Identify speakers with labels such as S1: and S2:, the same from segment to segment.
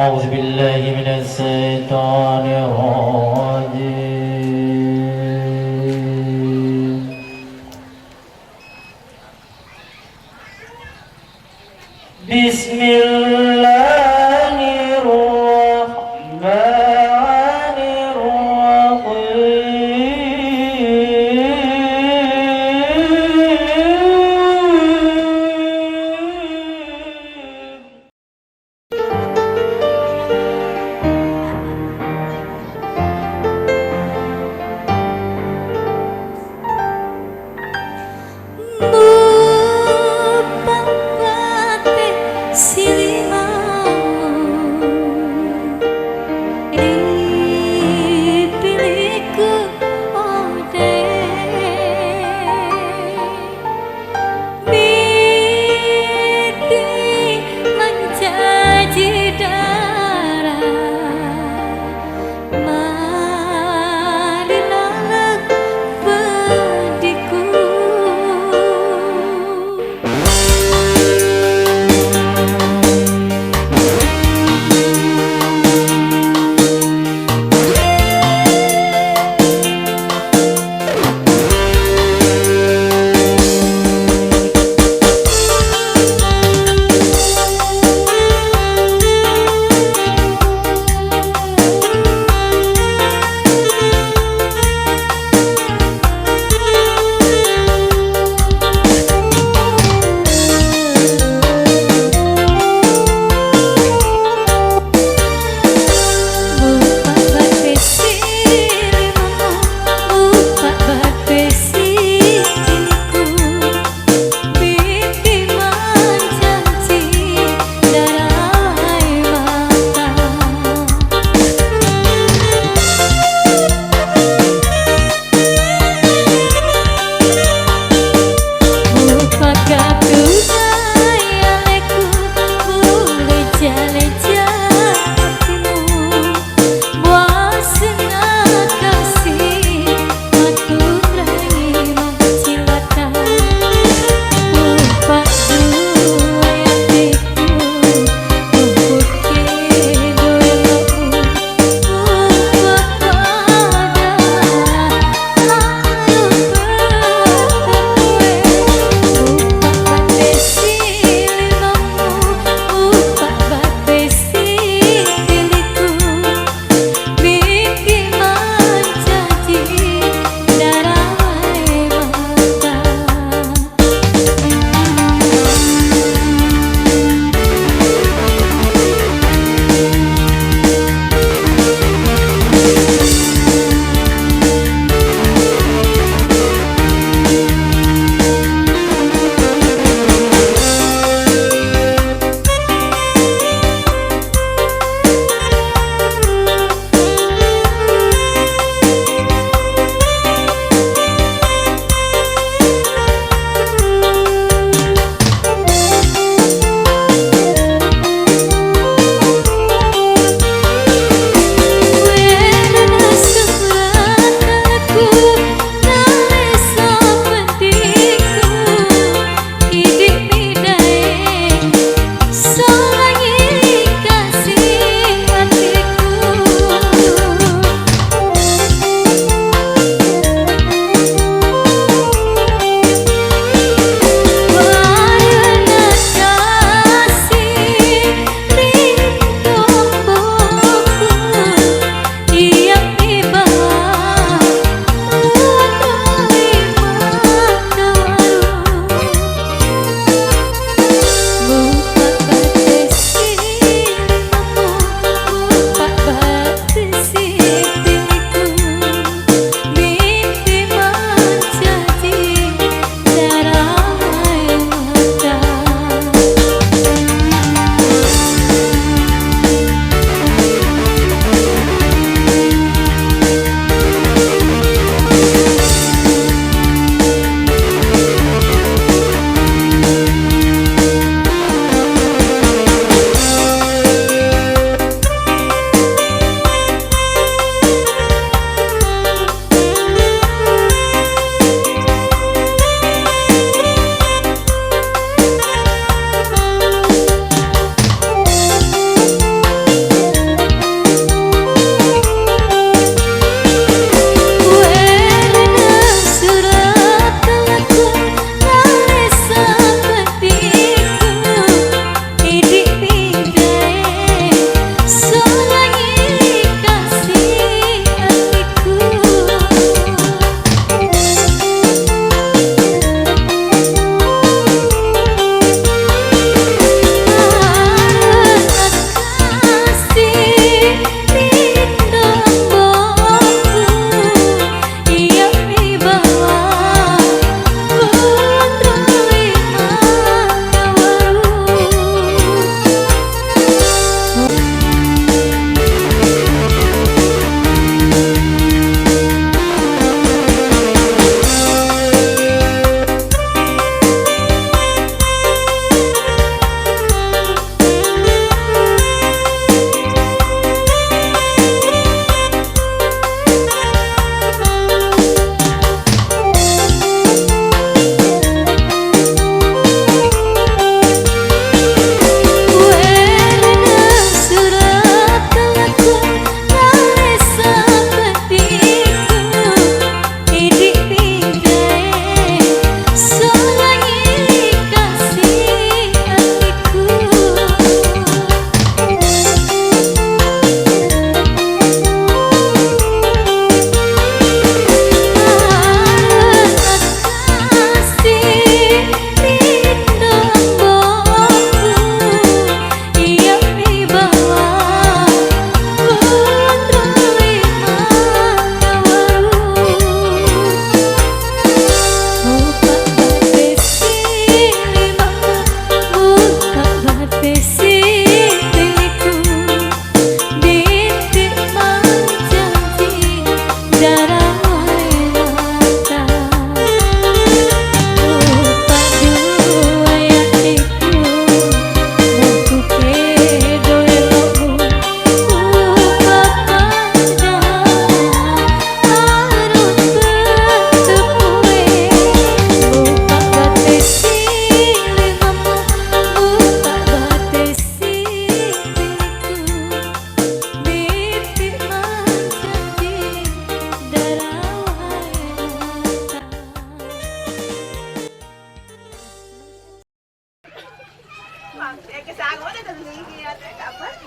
S1: أعوذ بالله من الشيطان الرجيم بسم الله الرحمن الرحيم
S2: Bupate silima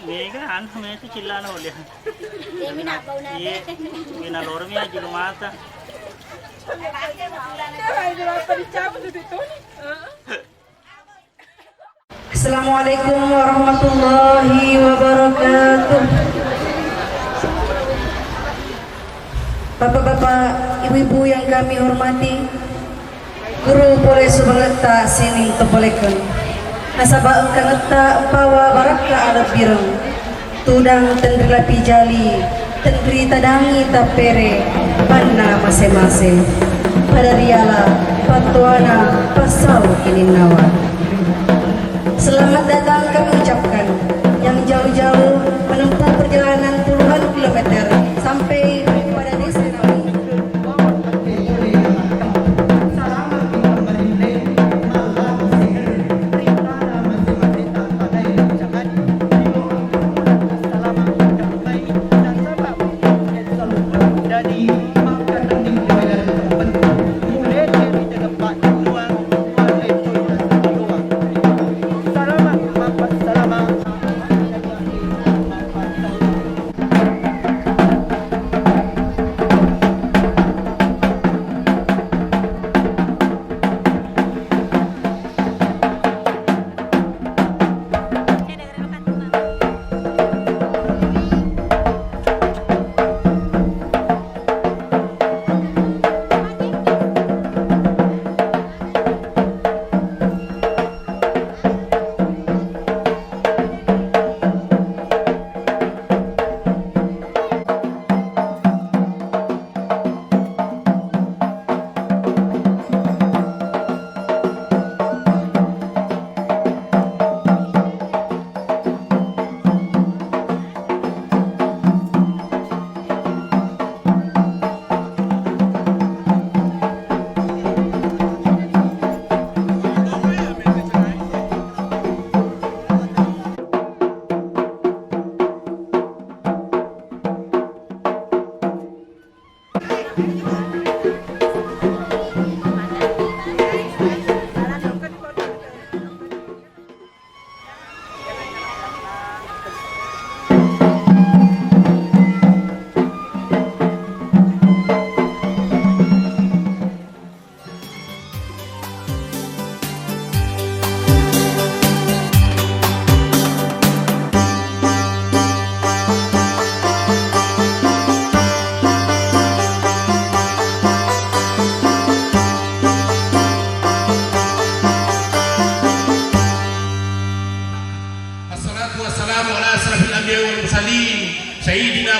S2: Megan, मैं तो चिल्लाना हो लिया
S3: ये मिना पाउना
S2: ये बिना लोर में आज लुमाता
S4: Assalamualaikum warahmatullahi wabarakatuh. Bapak-bapak, ibu-ibu yang kami hormati, guru boleh subangeta sining topolekan. Nasaba engkang etta empawa baraka ada bireng. Tudang tendri lapi jali, tendri tadangi tapere, panna mase-mase. Pada riala, patuana, pasau kininawa. Selamat datang kami ucapkan yang jauh-jauh menempuh perjalanan puluhan kilometer sampai pada desa kami.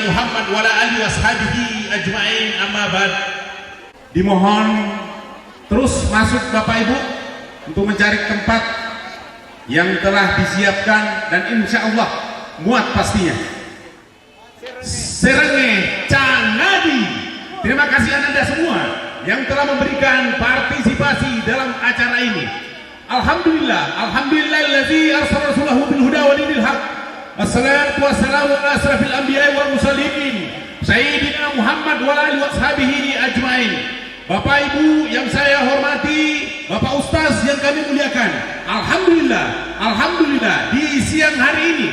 S5: Muhammad wa ala alihi washabihi ajma'in, amma ba'd. Dimohon terus masuk Bapak Ibu untuk mencari tempat yang telah disiapkan dan insya Allah muat pastinya. Serenge Canadi, terima kasih Anda semua yang telah memberikan partisipasi dalam acara ini. Alhamdulillahillazi arsala rasulahu bil huda wa dinil haq. Assalatu wassalamu ala asrafil anbiya'i wal mursalin Sayyidina Muhammad wa alihi washabihi ajmain. Bapak Ibu yang saya hormati, Bapak Ustaz yang kami muliakan, Alhamdulillah di siang hari ini,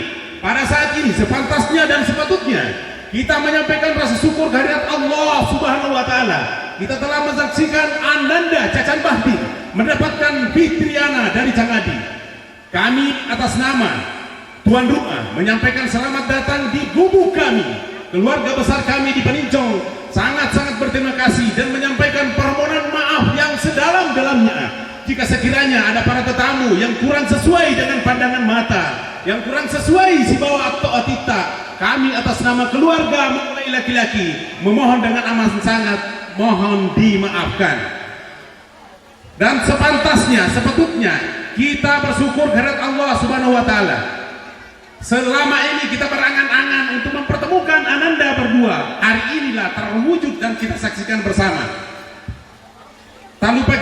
S5: pada saat ini sepantasnya dan sepatutnya kita menyampaikan rasa syukur kehadirat Allah Subhanahu wa Ta'ala. Kita telah menyaksikan Ananda Cacan Bahdir mendapatkan Fitriana dari Cangadi. Kami atas nama tuan rumah menyampaikan selamat datang di gubuk kami, keluarga besar kami di Penincong, sangat-sangat berterima kasih dan menyampaikan permohonan maaf yang sedalam-dalamnya jika sekiranya ada para tetamu yang kurang sesuai dengan pandangan mata, yang kurang sesuai si bawa atau atita. Kami atas nama keluarga mulai laki-laki memohon dengan amat sangat mohon dimaafkan. Dan sepantasnya, sepatutnya kita bersyukur kehadirat Allah Subhanahu wa Ta'ala. Selama ini kita berangan-angan untuk mempertemukan Ananda berdua. Hari inilah terwujud dan kita saksikan bersama. Tak lupa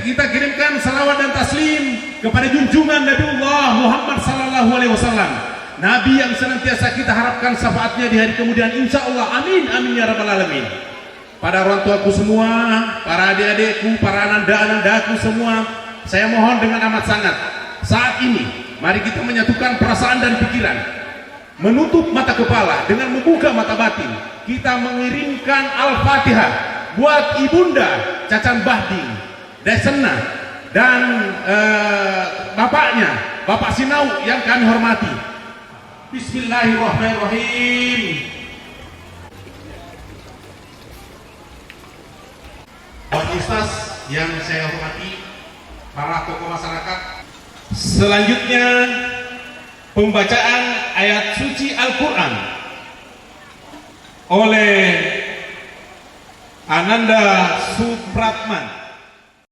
S5: kita kirimkan salawat dan taslim kepada junjungan Nabiullah Muhammad sallallahu alaihi wasallam, Nabi yang senantiasa kita harapkan syafaatnya di hari kemudian, insya Allah. Amin amin ya rabbal alamin. Pada orang tuaku semua, para adik-adikku, para ananda-anandaku semua, saya mohon dengan amat sangat saat ini mari kita menyatukan perasaan dan pikiran, menutup mata kepala dengan membuka mata batin. Kita mengirimkan Al-Fatihah buat Ibunda Cacan Bahding Desena dan bapaknya, Bapak Sinau yang kami hormati. Bismillahirrahmanirrahim. Bapak Ustaz yang saya hormati, para tokoh masyarakat, selanjutnya pembacaan ayat suci Al-Quran oleh Ananda Supratman.